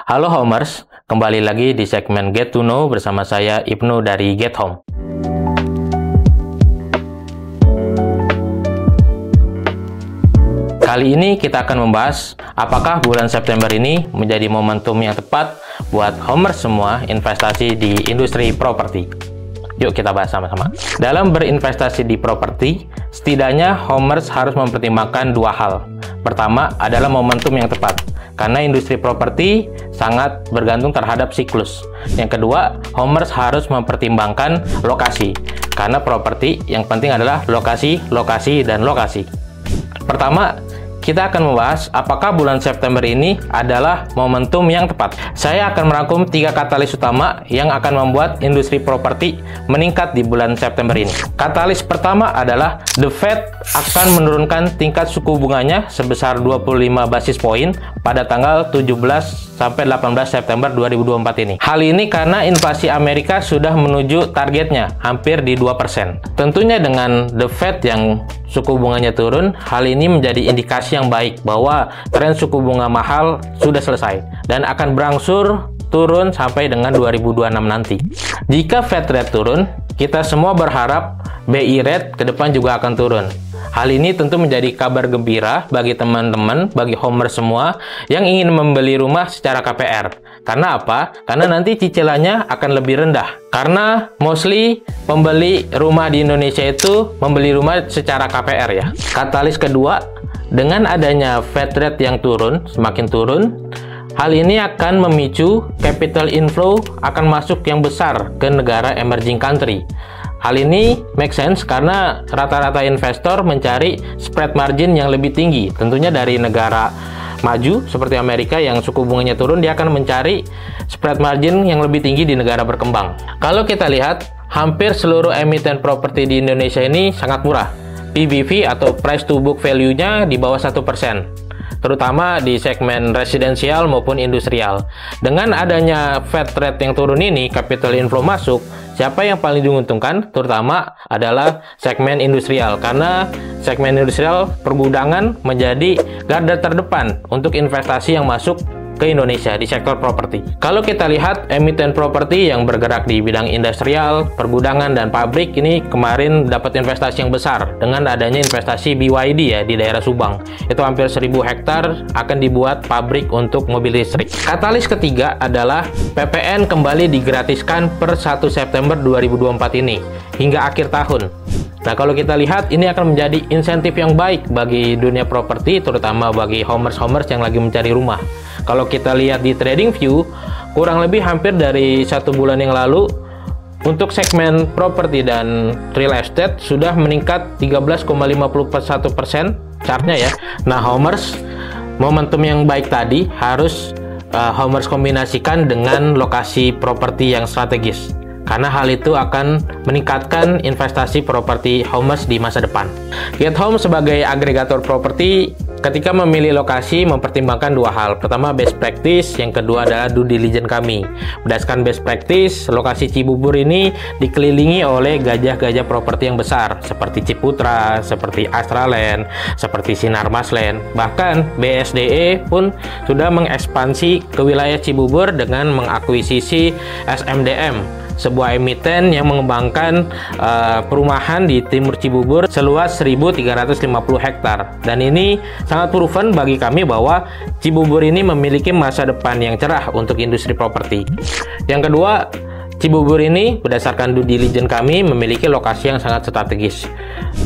Halo Homers, kembali lagi di segmen Get to Know bersama saya Ibnu dari Get Home. Kali ini kita akan membahas apakah bulan September ini menjadi momentum yang tepat buat Homers semua investasi di industri properti. Yuk kita bahas sama-sama. Dalam berinvestasi di properti, setidaknya Homers harus mempertimbangkan dua hal. Pertama adalah momentum yang tepat, karena industri properti sangat bergantung terhadap siklus. Yang kedua, Homers harus mempertimbangkan lokasi, karena properti yang penting adalah lokasi, lokasi, dan lokasi. Pertama, kita akan membahas apakah bulan September ini adalah momentum yang tepat. Saya akan merangkum 3 katalis utama yang akan membuat industri properti meningkat di bulan September ini. Katalis pertama adalah The Fed akan menurunkan tingkat suku bunganya sebesar 25 basis poin pada tanggal 17 sampai 18 September 2024 ini. Hal ini karena inflasi Amerika sudah menuju targetnya hampir di 2%. Tentunya dengan The Fed yang suku bunganya turun, hal ini menjadi indikasi yang baik bahwa tren suku bunga mahal sudah selesai dan akan berangsur turun sampai dengan 2026 nanti. Jika Fed rate turun, kita semua berharap BI rate ke depan juga akan turun. Hal ini tentu menjadi kabar gembira bagi teman-teman, bagi Homers semua yang ingin membeli rumah secara KPR. Karena apa? Karena nanti cicilannya akan lebih rendah. Karena mostly pembeli rumah di Indonesia itu membeli rumah secara KPR ya. Katalis kedua, dengan adanya Fed rate yang turun, semakin turun, hal ini akan memicu capital inflow akan masuk yang besar ke negara emerging country. Hal ini make sense karena rata-rata investor mencari spread margin yang lebih tinggi. Tentunya dari negara maju seperti Amerika yang suku bunganya turun, dia akan mencari spread margin yang lebih tinggi di negara berkembang. Kalau kita lihat, hampir seluruh emiten properti di Indonesia ini sangat murah. PBV atau price to book value-nya di bawah 1%. Terutama di segmen residensial maupun industrial. Dengan adanya Fed rate yang turun ini, capital inflow masuk, siapa yang paling diuntungkan? Terutama adalah segmen industrial, karena segmen industrial pergudangan menjadi garda terdepan untuk investasi yang masuk ke Indonesia di sektor properti. Kalau kita lihat emiten properti yang bergerak di bidang industrial, pergudangan, dan pabrik ini kemarin dapat investasi yang besar dengan adanya investasi BYD ya di daerah Subang. Itu hampir 1000 hektar akan dibuat pabrik untuk mobil listrik. Katalis ketiga adalah PPN kembali digratiskan per 1 September 2024 ini hingga akhir tahun. Nah, kalau kita lihat, ini akan menjadi insentif yang baik bagi dunia properti, terutama bagi Homers-Homers yang lagi mencari rumah. Kalau kita lihat di TradingView, kurang lebih hampir dari 1 bulan yang lalu, untuk segmen properti dan real estate sudah meningkat 13,51% chartnya ya. Nah, Homers, momentum yang baik tadi harus Homers kombinasikan dengan lokasi properti yang strategis. Karena hal itu akan meningkatkan investasi properti Homers di masa depan. Get Home sebagai agregator properti, ketika memilih lokasi mempertimbangkan dua hal. Pertama, best practice, yang kedua adalah due diligence kami. Berdasarkan best practice, lokasi Cibubur ini dikelilingi oleh gajah-gajah properti yang besar, seperti Ciputra, seperti Astraland, seperti Sinarmasland. Bahkan BSDE pun sudah mengekspansi ke wilayah Cibubur dengan mengakuisisi SMDM, sebuah emiten yang mengembangkan perumahan di timur Cibubur seluas 1.350 hektar. Dan ini sangat proven bagi kami bahwa Cibubur ini memiliki masa depan yang cerah untuk industri properti. Yang kedua, Cibubur ini berdasarkan due diligence kami memiliki lokasi yang sangat strategis.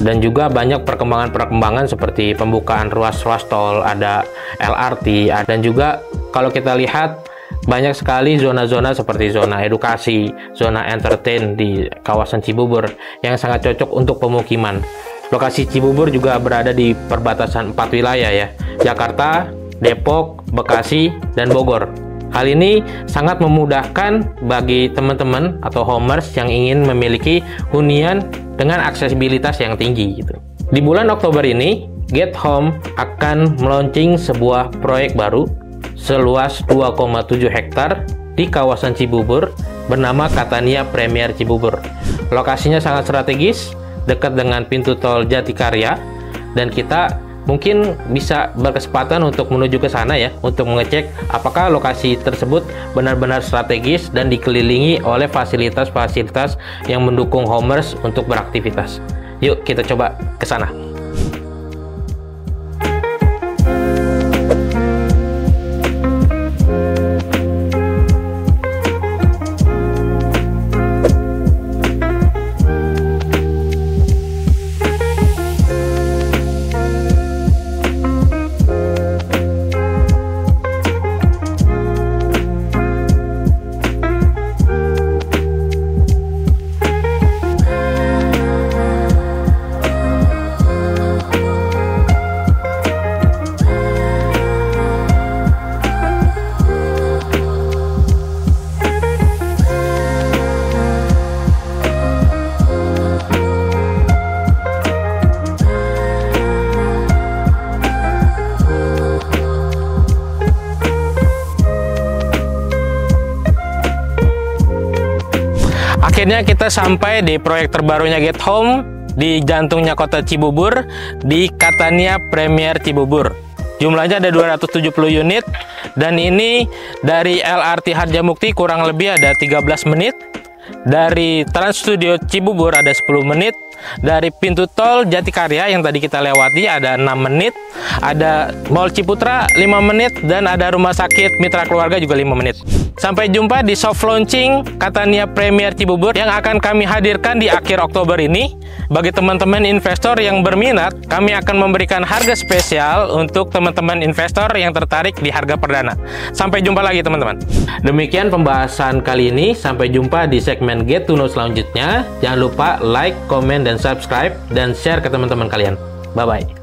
Dan juga banyak perkembangan-perkembangan seperti pembukaan ruas-ruas tol, ada LRT, dan juga kalau kita lihat banyak sekali zona-zona seperti zona edukasi, zona entertain di kawasan Cibubur yang sangat cocok untuk pemukiman. Lokasi Cibubur juga berada di perbatasan 4 wilayah ya, Jakarta, Depok, Bekasi, dan Bogor. Hal ini sangat memudahkan bagi teman-teman atau Homers yang ingin memiliki hunian dengan aksesibilitas yang tinggi gitu. Di bulan Oktober ini, Get Home akan meluncing sebuah proyek baru seluas 2,7 hektar di kawasan Cibubur bernama Catania Premier Cibubur. Lokasinya sangat strategis, dekat dengan pintu tol Jatikarya, dan kita mungkin bisa berkesempatan untuk menuju ke sana ya, untuk mengecek apakah lokasi tersebut benar-benar strategis dan dikelilingi oleh fasilitas-fasilitas yang mendukung Homers untuk beraktivitas. Yuk kita coba ke sana. Akhirnya kita sampai di proyek terbarunya Get Home di jantungnya kota Cibubur, di Catania Premier Cibubur. Jumlahnya ada 270 unit dan ini dari LRT Harjamukti kurang lebih ada 13 menit. Dari Trans Studio Cibubur ada 10 menit. Dari pintu tol Jatikarya yang tadi kita lewati ada 6 menit. Ada Mall Ciputra 5 menit dan ada Rumah Sakit Mitra Keluarga juga 5 menit. Sampai jumpa di soft launching Catania Premier Cibubur yang akan kami hadirkan di akhir Oktober ini. Bagi teman-teman investor yang berminat, kami akan memberikan harga spesial untuk teman-teman investor yang tertarik di harga perdana. Sampai jumpa lagi teman-teman. Demikian pembahasan kali ini. Sampai jumpa di segmen Get to Know selanjutnya. Jangan lupa like, komen, dan subscribe, dan share ke teman-teman kalian. Bye-bye.